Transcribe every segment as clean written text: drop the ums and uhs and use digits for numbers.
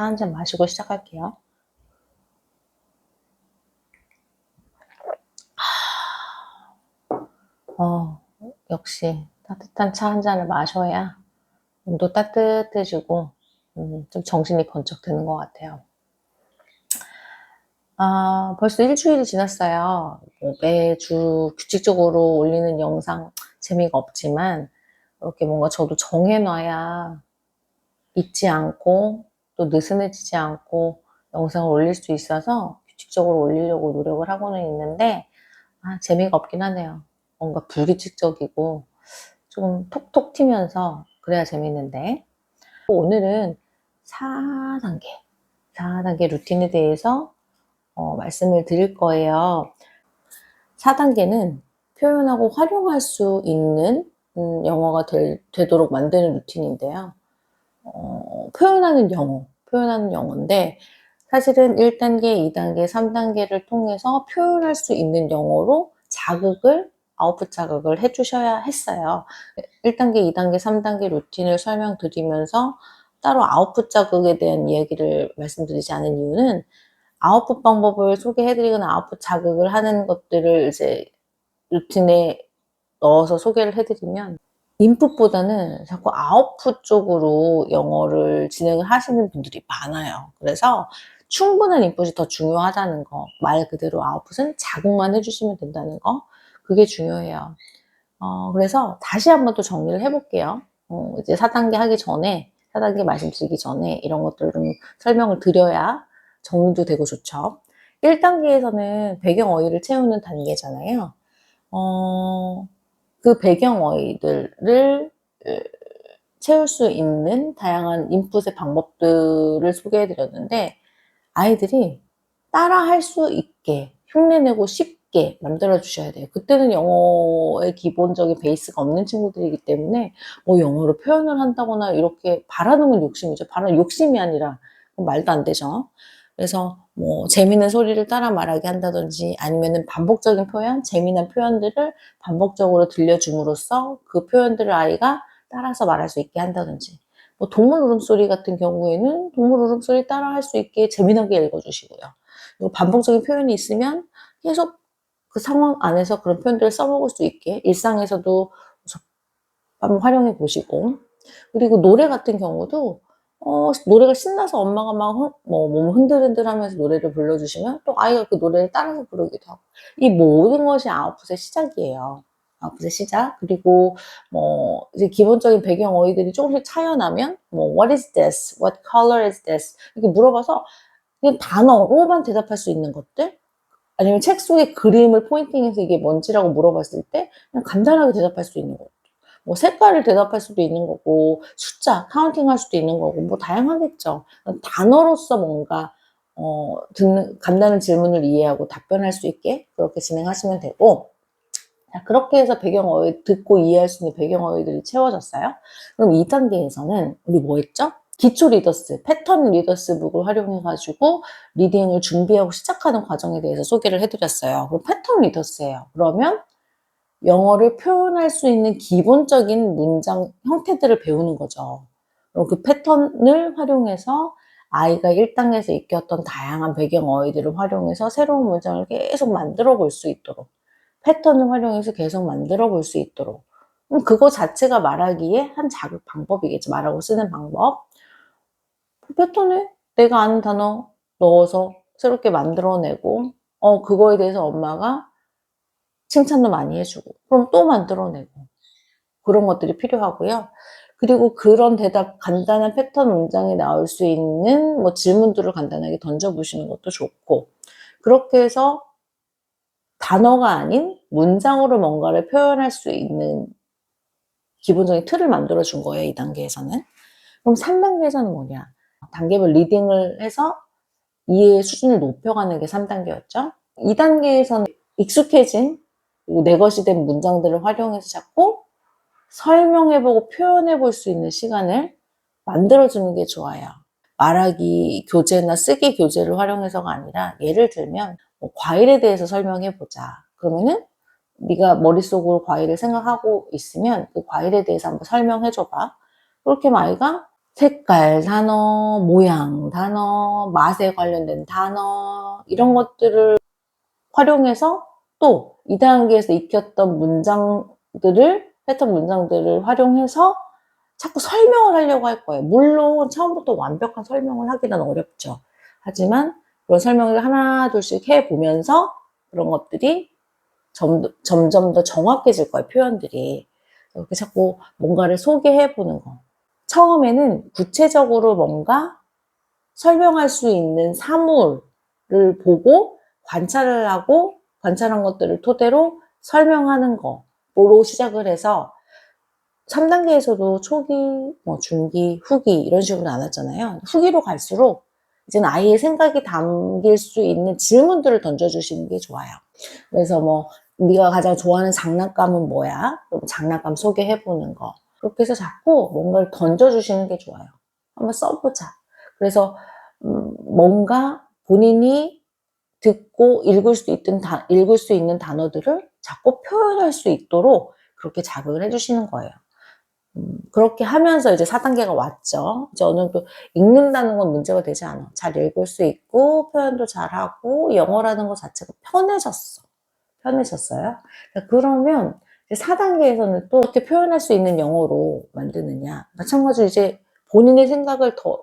차 한 잔 마시고 시작할게요. 어, 역시 따뜻한 차 한 잔을 마셔야 몸도 따뜻해지고 좀 정신이 번쩍 드는 것 같아요. 벌써 일주일이 지났어요. 뭐 매주 규칙적으로 올리는 영상 재미가 없지만 이렇게 뭔가 저도 정해놔야 잊지 않고 또 느슨해지지 않고 영상을 올릴 수 있어서 규칙적으로 올리려고 노력을 하고는 있는데 재미가 없긴 하네요. 뭔가 불규칙적이고 좀 톡톡 튀면서 그래야 재밌는데, 오늘은 4단계 4단계 루틴에 대해서 말씀을 드릴 거예요. 4단계는 표현하고 활용할 수 있는 영어가 되도록 만드는 루틴인데요. 표현하는 영어인데 사실은 1단계, 2단계, 3단계를 통해서 표현할 수 있는 영어로 아웃풋 자극을 해주셔야 했어요. 1단계, 2단계, 3단계 루틴을 설명드리면서 따로 아웃풋 자극에 대한 이야기를 말씀드리지 않은 이유는 아웃풋 방법을 소개해드리거나 아웃풋 자극을 하는 것들을 이제 루틴에 넣어서 소개를 해드리면 인풋보다는 자꾸 아웃풋 쪽으로 영어를 진행을 하시는 분들이 많아요. 그래서 충분한 인풋이 더 중요하다는 거, 말 그대로 아웃풋은 자극만 해주시면 된다는 거, 그게 중요해요. 그래서 다시 한번 또 정리를 해볼게요. 이제 4단계 하기 전에, 4단계 말씀드리기 전에 이런 것들을 좀 설명을 드려야 정리도 되고 좋죠. 1단계에서는 배경 어휘를 채우는 단계잖아요. 그 배경 어휘들을 채울 수 있는 다양한 인풋의 방법들을 소개해 드렸는데, 아이들이 따라 할 수 있게 흉내내고 쉽게 만들어 주셔야 돼요. 그때는 영어의 기본적인 베이스가 없는 친구들이기 때문에 뭐 영어로 표현을 한다거나 이렇게 바라는 건 욕심이죠. 바라는 욕심이 아니라 말도 안 되죠. 그래서 뭐 재미있는 소리를 따라 말하게 한다든지, 아니면은 반복적인 표현, 재미난 표현들을 반복적으로 들려줌으로써 그 표현들을 아이가 따라서 말할 수 있게 한다든지, 뭐 동물 울음소리 같은 경우에는 동물 울음소리 따라 할 수 있게 재미나게 읽어주시고요. 그리고 반복적인 표현이 있으면 계속 그 상황 안에서 그런 표현들을 써먹을 수 있게 일상에서도 한번 활용해 보시고, 그리고 노래 같은 경우도 노래가 신나서 엄마가 막 몸을 흔들흔들 하면서 노래를 불러주시면 또 아이가 그 노래를 따라서 부르기도 하고, 이 모든 것이 아웃풋의 시작이에요. 아웃풋의 시작. 그리고 이제 기본적인 배경 어휘들이 조금씩 차이나면 what is this? What color is this? 이렇게 물어봐서 그냥 단어로만 대답할 수 있는 것들, 아니면 책 속에 그림을 포인팅해서 이게 뭔지라고 물어봤을 때 그냥 간단하게 대답할 수 있는 것들, 색깔을 대답할 수도 있는 거고, 숫자 카운팅할 수도 있는 거고, 다양하겠죠. 단어로서 뭔가 간단한 질문을 이해하고 답변할 수 있게 그렇게 진행하시면 되고, 자, 그렇게 해서 배경 어휘 듣고 이해할 수 있는 배경 어휘들이 채워졌어요. 그럼 2단계에서는 우리 뭐 했죠? 기초 리더스, 패턴 리더스 북을 활용해가지고 리딩을 준비하고 시작하는 과정에 대해서 소개를 해드렸어요. 그럼 패턴 리더스예요. 그러면 영어를 표현할 수 있는 기본적인 문장 형태들을 배우는 거죠. 그럼 그 패턴을 활용해서 아이가 1단계에서 익혔던 다양한 배경 어휘들을 활용해서 새로운 문장을 계속 만들어 볼 수 있도록, 패턴을 활용해서 계속 만들어 볼 수 있도록, 그거 자체가 말하기에 한 자극 방법이겠죠. 말하고 쓰는 방법. 그 패턴에 내가 아는 단어 넣어서 새롭게 만들어내고, 그거에 대해서 엄마가 칭찬도 많이 해주고, 그럼 또 만들어내고, 그런 것들이 필요하고요. 그리고 그런 간단한 패턴 문장이 나올 수 있는 질문들을 간단하게 던져보시는 것도 좋고, 그렇게 해서 단어가 아닌 문장으로 뭔가를 표현할 수 있는 기본적인 틀을 만들어준 거예요, 2단계에서는. 그럼 3단계에서는 뭐냐? 단계별 리딩을 해서 이해의 수준을 높여가는 게 3단계였죠. 2단계에서는 익숙해진, 그리고 내 것이 된 문장들을 활용해서 자꾸 설명해보고 표현해볼 수 있는 시간을 만들어주는 게 좋아요. 말하기 교재나 쓰기 교재를 활용해서가 아니라, 예를 들면 과일에 대해서 설명해보자. 그러면은 네가 머릿속으로 과일을 생각하고 있으면 그 과일에 대해서 한번 설명해줘봐. 그렇게 하면 아이가 색깔 단어, 모양 단어, 맛에 관련된 단어 이런 것들을 활용해서 또 2단계에서 익혔던 문장들을 패턴 문장들을 활용해서 자꾸 설명을 하려고 할 거예요. 물론 처음부터 완벽한 설명을 하기는 어렵죠. 하지만 그런 설명을 하나 둘씩 해보면서 그런 것들이 점점 더 정확해질 거예요. 표현들이. 이렇게 자꾸 뭔가를 소개해보는 거. 처음에는 구체적으로 뭔가 설명할 수 있는 사물을 보고 관찰을 하고 관찰한 것들을 토대로 설명하는 거로 시작을 해서 3단계에서도 초기, 중기, 후기 이런 식으로 나눴잖아요. 후기로 갈수록 이제는 아이의 생각이 담길 수 있는 질문들을 던져주시는 게 좋아요. 그래서 네가 가장 좋아하는 장난감은 뭐야? 그럼 장난감 소개해보는 거. 그렇게 해서 자꾸 뭔가를 던져주시는 게 좋아요. 한번 써보자. 그래서 뭔가 본인이 듣고 읽을 수 있는 단어들을 자꾸 표현할 수 있도록 그렇게 자극을 해주시는 거예요. 그렇게 하면서 이제 4단계가 왔죠. 이제 어느 정도 읽는다는 건 문제가 되지 않아. 잘 읽을 수 있고 표현도 잘하고 영어라는 것 자체가 편해졌어요. 그러면 4단계에서는 또 어떻게 표현할 수 있는 영어로 만드느냐. 마찬가지로 이제 본인의 생각을 더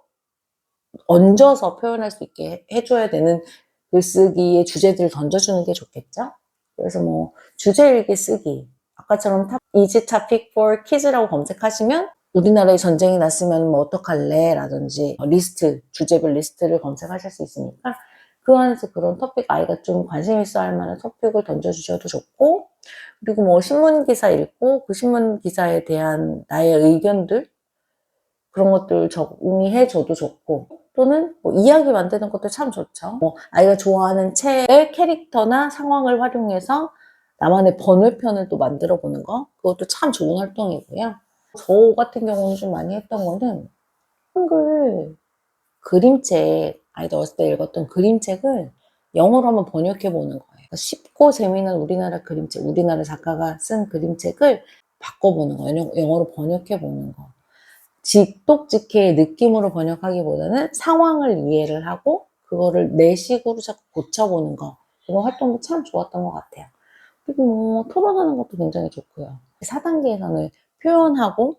얹어서 표현할 수 있게 해줘야 되는 글쓰기의 주제들을 던져주는 게 좋겠죠. 그래서 주제 일기 쓰기. 아까처럼 easy topic for kids라고 검색하시면 우리나라에 전쟁이 났으면 어떡할래? 라든지 주제별 리스트를 검색하실 수 있으니까 그 안에서 그런 토픽, 아이가 좀 관심 있어 할 만한 토픽을 던져주셔도 좋고, 그리고 신문 기사 읽고 그 신문 기사에 대한 나의 의견들, 그런 것들 정리해줘도 좋고, 또는 이야기 만드는 것도 참 좋죠. 아이가 좋아하는 책의 캐릭터나 상황을 활용해서 나만의 번외편을 또 만들어 보는 거, 그것도 참 좋은 활동이고요. 저 같은 경우는 좀 많이 했던 거는 한글 그림책, 아이들 어렸을 때 읽었던 그림책을 영어로 한번 번역해 보는 거예요. 쉽고 재미난 우리나라 그림책, 우리나라 작가가 쓴 그림책을 바꿔보는 거예요. 영어로 번역해 보는 거. 직독직해의 느낌으로 번역하기보다는 상황을 이해를 하고 그거를 내 식으로 자꾸 고쳐보는 거, 이런 활동도 참 좋았던 것 같아요. 그리고 토론하는 것도 굉장히 좋고요. 4단계에서는 표현하고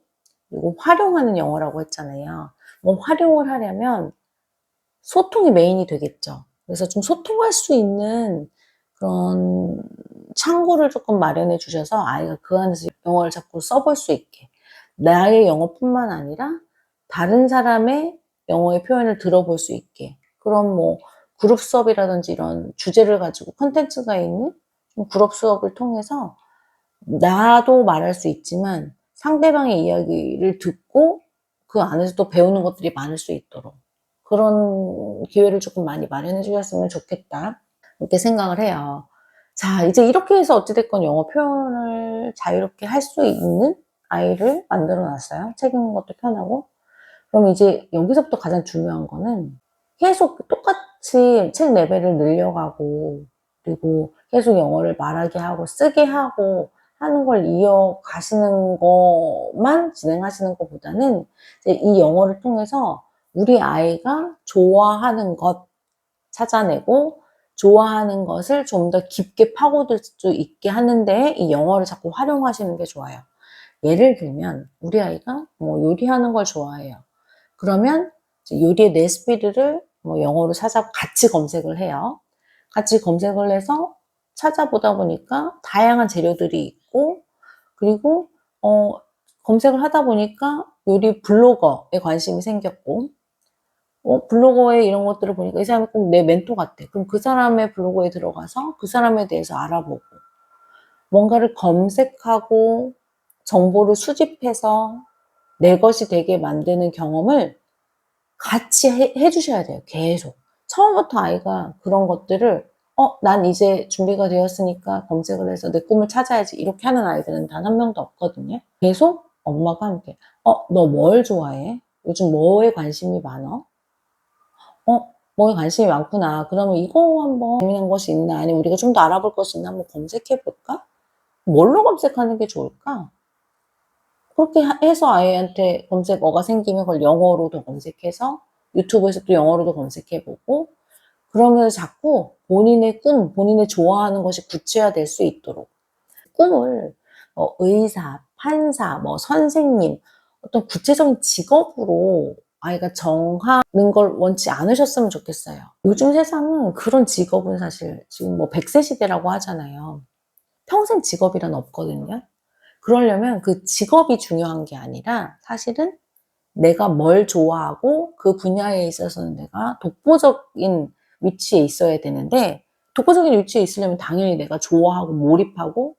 그리고 활용하는 영어라고 했잖아요. 활용을 하려면 소통이 메인이 되겠죠. 그래서 좀 소통할 수 있는 그런 창구를 조금 마련해 주셔서 아이가 그 안에서 영어를 자꾸 써볼 수 있게, 나의 영어뿐만 아니라 다른 사람의 영어의 표현을 들어볼 수 있게, 그런 그룹 수업이라든지 이런 주제를 가지고 컨텐츠가 있는 그룹 수업을 통해서 나도 말할 수 있지만 상대방의 이야기를 듣고 그 안에서 또 배우는 것들이 많을 수 있도록 그런 기회를 조금 많이 마련해 주셨으면 좋겠다, 이렇게 생각을 해요. 자, 이제 이렇게 해서 어찌됐건 영어 표현을 자유롭게 할 수 있는 아이를 만들어 놨어요. 책 읽는 것도 편하고. 그럼 이제 여기서부터 가장 중요한 거는 계속 똑같이 책 레벨을 늘려가고, 그리고 계속 영어를 말하게 하고 쓰게 하고 하는 걸 이어가시는 것만 진행하시는 것보다는 이제 이 영어를 통해서 우리 아이가 좋아하는 것 찾아내고 좋아하는 것을 좀 더 깊게 파고들 수 있게 하는데 이 영어를 자꾸 활용하시는 게 좋아요. 예를 들면 우리 아이가 요리하는 걸 좋아해요. 그러면 요리의 레시피들을 영어로 같이 검색을 해요. 같이 검색을 해서 찾아보다 보니까 다양한 재료들이 있고, 그리고 검색을 하다 보니까 요리 블로거에 관심이 생겼고, 블로거에 이런 것들을 보니까 이 사람이 꼭 내 멘토 같아. 그럼 그 사람의 블로거에 들어가서 그 사람에 대해서 알아보고 뭔가를 검색하고 정보를 수집해서 내 것이 되게 만드는 경험을 같이 해주셔야 돼요. 계속. 처음부터 아이가 그런 것들을 난 이제 준비가 되었으니까 검색을 해서 내 꿈을 찾아야지, 이렇게 하는 아이들은 단 한 명도 없거든요. 계속 엄마가 함께 너 뭘 좋아해? 요즘 뭐에 관심이 많아? 뭐에 관심이 많구나. 그러면 이거 한번 재미난 것이 있나? 아니면 우리가 좀 더 알아볼 것이 있나? 한번 검색해 볼까? 뭘로 검색하는 게 좋을까? 그렇게 해서 아이한테 검색어가 생기면 그걸 영어로도 검색해서 유튜브에서 또 영어로도 검색해보고, 그러면서 자꾸 본인의 꿈, 본인의 좋아하는 것이 구체화될 수 있도록 꿈을 의사, 판사, 뭐 선생님, 어떤 구체적인 직업으로 아이가 정하는 걸 원치 않으셨으면 좋겠어요. 요즘 세상은 그런 직업은 사실 지금 뭐 100세 시대라고 하잖아요. 평생 직업이란 없거든요. 그러려면 그 직업이 중요한 게 아니라 사실은 내가 뭘 좋아하고 그 분야에 있어서는 내가 독보적인 위치에 있어야 되는데, 독보적인 위치에 있으려면 당연히 내가 좋아하고 몰입하고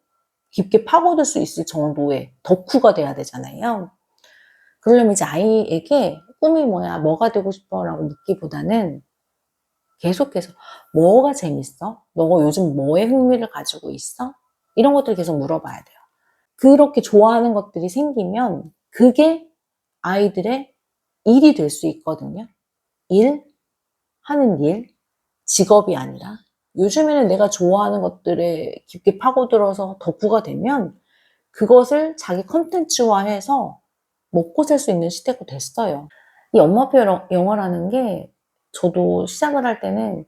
깊게 파고들 수 있을 정도의 덕후가 돼야 되잖아요. 그러려면 이제 아이에게 꿈이 뭐야, 뭐가 되고 싶어 라고 묻기보다는 계속해서 뭐가 재밌어? 너가 요즘 뭐에 흥미를 가지고 있어? 이런 것들을 계속 물어봐야 돼요. 그렇게 좋아하는 것들이 생기면 그게 아이들의 일이 될 수 있거든요. 일, 하는 일, 직업이 아니라. 요즘에는 내가 좋아하는 것들에 깊게 파고들어서 덕후가 되면 그것을 자기 컨텐츠화해서 먹고 살 수 있는 시대가 됐어요. 이 엄마표 영어라는 게 저도 시작을 할 때는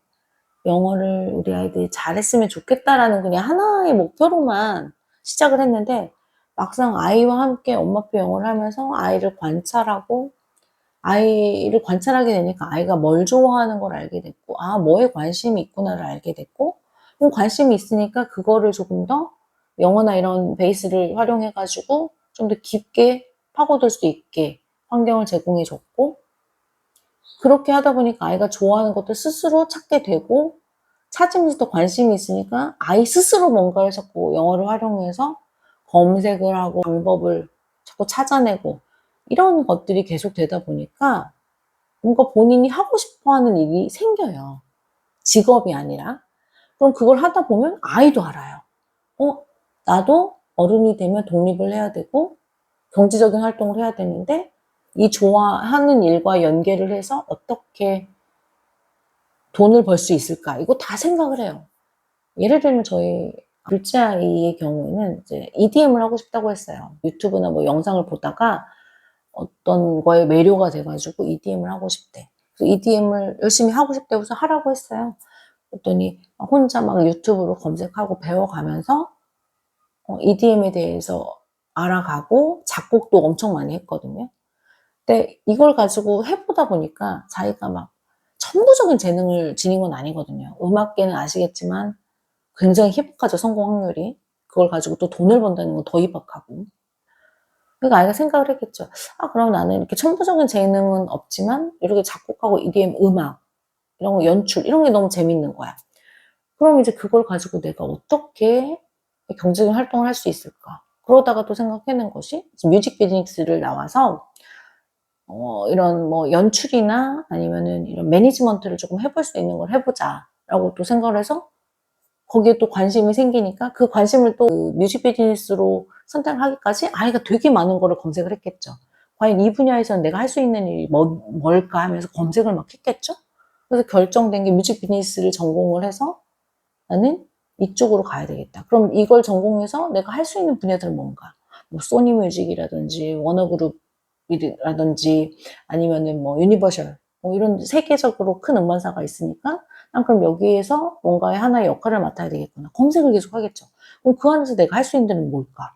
영어를 우리 아이들이 잘했으면 좋겠다라는 그냥 하나의 목표로만 시작을 했는데, 막상 아이와 함께 엄마표 영어를 하면서 아이를 관찰하고 아이를 관찰하게 되니까 아이가 뭘 좋아하는 걸 알게 됐고, 아, 뭐에 관심이 있구나를 알게 됐고, 그럼 관심이 있으니까 그거를 조금 더 영어나 이런 베이스를 활용해가지고 좀 더 깊게 파고들 수 있게 환경을 제공해 줬고, 그렇게 하다 보니까 아이가 좋아하는 것도 스스로 찾게 되고, 찾으면서 또 관심이 있으니까 아이 스스로 뭔가를 자꾸 영어를 활용해서 검색을 하고 방법을 자꾸 찾아내고, 이런 것들이 계속 되다 보니까 뭔가 본인이 하고 싶어 하는 일이 생겨요. 직업이 아니라. 그럼 그걸 하다 보면 아이도 알아요. 나도 어른이 되면 독립을 해야 되고 경제적인 활동을 해야 되는데, 이 좋아하는 일과 연계를 해서 어떻게 돈을 벌 수 있을까? 이거 다 생각을 해요. 예를 들면 저희 둘째 아이의 경우에는 이제 EDM을 하고 싶다고 했어요. 유튜브나 뭐 영상을 보다가 어떤 거에 매료가 돼가지고 EDM을 하고 싶대. 그래서 EDM을 열심히 하고 싶다고 해서 하라고 했어요. 그랬더니 혼자 막 유튜브로 검색하고 배워가면서 EDM에 대해서 알아가고 작곡도 엄청 많이 했거든요. 근데 이걸 가지고 해보다 보니까 자기가 막 천부적인 재능을 지닌 건 아니거든요. 음악계는 아시겠지만 굉장히 희박하죠, 성공 확률이. 그걸 가지고 또 돈을 번다는 건 더 희박하고. 그러니까 아이가 생각을 했겠죠. 아, 그럼 나는 이렇게 천부적인 재능은 없지만 이렇게 작곡하고 EDM 음악, 이런 거 연출, 이런 게 너무 재밌는 거야. 그럼 이제 그걸 가지고 내가 어떻게 경제적인 활동을 할 수 있을까? 그러다가 또 생각해낸 것이 뮤직 비즈니스를 나와서 이런 뭐 연출이나 아니면은 이런 매니지먼트를 조금 해볼 수 있는 걸 해보자라고 또 생각을 해서 거기에 또 관심이 생기니까 그 관심을 또 그 뮤직 비즈니스로 선택을 하기까지 아이가 되게 많은 거를 검색을 했겠죠. 과연 이 분야에서는 내가 할 수 있는 일이 뭘까 하면서 검색을 막 했겠죠. 그래서 결정된 게 뮤직 비즈니스를 전공을 해서 나는 이쪽으로 가야 되겠다. 그럼 이걸 전공해서 내가 할 수 있는 분야들은 뭔가? 뭐 소니 뮤직이라든지 워너그룹이라든지 아니면은 뭐 유니버셜, 뭐 이런 세계적으로 큰 음반사가 있으니까 난 그럼 여기에서 뭔가의 하나의 역할을 맡아야 되겠구나. 검색을 계속 하겠죠. 그럼 그 안에서 내가 할 수 있는 데는 뭘까?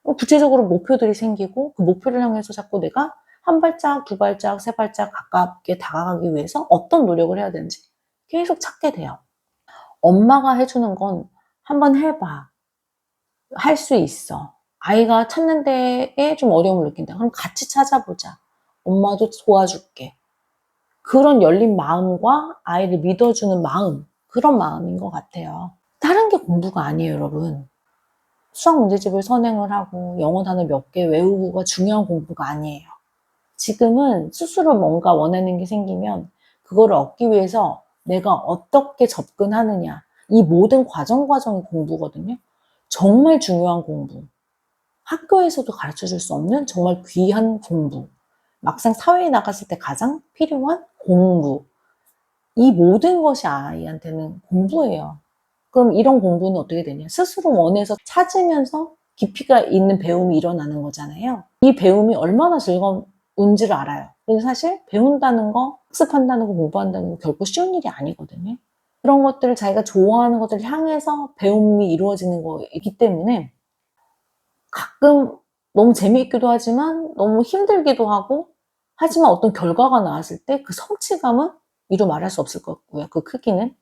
그럼 구체적으로 목표들이 생기고 그 목표를 향해서 자꾸 내가 한 발짝, 두 발짝, 세 발짝 가깝게 다가가기 위해서 어떤 노력을 해야 되는지 계속 찾게 돼요. 엄마가 해주는 건 한번 해봐. 할 수 있어. 아이가 찾는 데에 좀 어려움을 느낀다. 그럼 같이 찾아보자. 엄마도 도와줄게. 그런 열린 마음과 아이를 믿어주는 마음, 그런 마음인 것 같아요. 다른 게 공부가 아니에요, 여러분. 수학 문제집을 선행을 하고 영어 단어 몇 개 외우고가 중요한 공부가 아니에요. 지금은 스스로 뭔가 원하는 게 생기면 그거를 얻기 위해서 내가 어떻게 접근하느냐, 이 모든 과정이 공부거든요. 정말 중요한 공부. 학교에서도 가르쳐 줄 수 없는 정말 귀한 공부. 막상 사회에 나갔을 때 가장 필요한 공부. 이 모든 것이 아이한테는 공부예요. 그럼 이런 공부는 어떻게 되냐? 스스로 원해서 찾으면서 깊이가 있는 배움이 일어나는 거잖아요. 이 배움이 얼마나 즐거운지를 알아요. 근데 사실 배운다는 거, 학습한다는 거, 공부한다는 거 결코 쉬운 일이 아니거든요. 그런 것들을 자기가 좋아하는 것들을 향해서 배움이 이루어지는 거이기 때문에 가끔 너무 재미있기도 하지만 너무 힘들기도 하고, 하지만 어떤 결과가 나왔을 때 그 성취감은 이루 말할 수 없을 것 같고요. 그 크기는.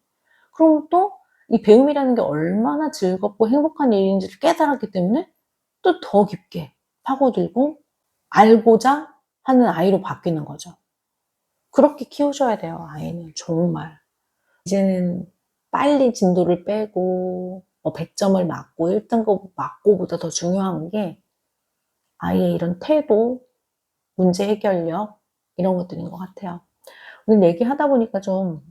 그럼 또 이 배움이라는 게 얼마나 즐겁고 행복한 일인지를 깨달았기 때문에 또 더 깊게 파고들고 알고자 하는 아이로 바뀌는 거죠. 그렇게 키우셔야 돼요, 아이는. 정말. 이제는 빨리 진도를 빼고 100점을 맞고 1등급 맞고보다 더 중요한 게 아이의 이런 태도, 문제 해결력 이런 것들인 것 같아요. 오늘 얘기하다 보니까 좀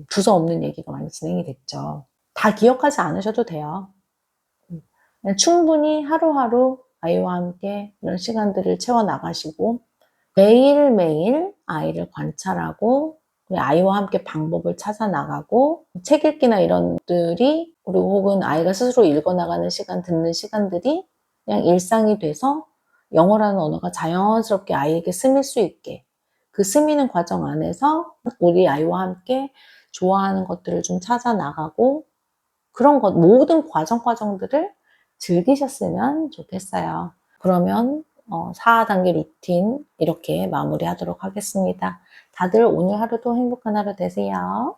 두서없는 얘기가 많이 진행이 됐죠. 다 기억하지 않으셔도 돼요. 그냥 충분히 하루하루 아이와 함께 이런 시간들을 채워나가시고 매일매일 아이를 관찰하고 아이와 함께 방법을 찾아 나가고 책 읽기나 이런 것들이 그리고 혹은 아이가 스스로 읽어나가는 시간, 듣는 시간들이 그냥 일상이 돼서 영어라는 언어가 자연스럽게 아이에게 스밀 수 있게 그 스미는 과정 안에서 우리 아이와 함께 좋아하는 것들을 좀 찾아 나가고 그런 것 모든 과정들을 즐기셨으면 좋겠어요. 그러면 4단계 루틴 이렇게 마무리하도록 하겠습니다. 다들 오늘 하루도 행복한 하루 되세요.